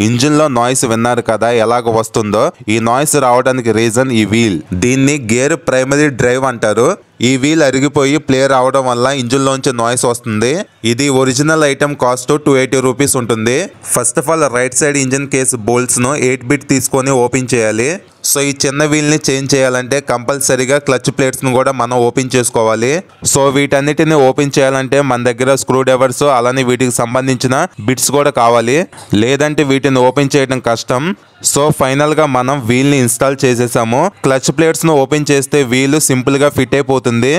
Engine లో noise విన్నారు కదా ఎలాగ వస్తుందో. ఈ నాయిస్ రావడానికి రీజన్ ఈ వీల్. దీన్ని గేర్ ప్రైమరీ డ్రైవ్ అంటారు. ఈ వీల్ అరిగిపోయి ప్లే రావడం వల్ల ఇంజిన్ లోంచి నాయిస్ వస్తుంది. ఇది ఒరిజినల్ ఐటమ్ కాస్ట్ 280 రూపీస్ ఉంటుంది. First of all right side engine case bolts ను 8 బిట్ తీసుకొని ఓపెన్ చేయాలి. సో ఈ చిన్న వీల్ ని చేంజ్ చేయాలంటే కంపల్సరీగా క్లచ్ ప్లేట్స్ ను కూడా మనం ఓపెన్ చేసుకోవాలి. సో వీటన్నిటిని ఓపెన్ చేయాలంటే మన దగ్గర స్క్రూ డ్రైవర్స్ అలానే వీటికి సంబంధించిన బిట్స్ కూడా కావాలి. లేదంటే వీటిని ఓపెన్ చేయడం కష్టం. సో ఫైనల్ గా మనం వీల్ ని ఇన్స్టాల్ చేసేసాము. క్లచ్ ప్లేట్స్ ను ఓపెన్ చేస్తే వీల్ సింపుల్ గా ఫిట్ అయిపోతుంది.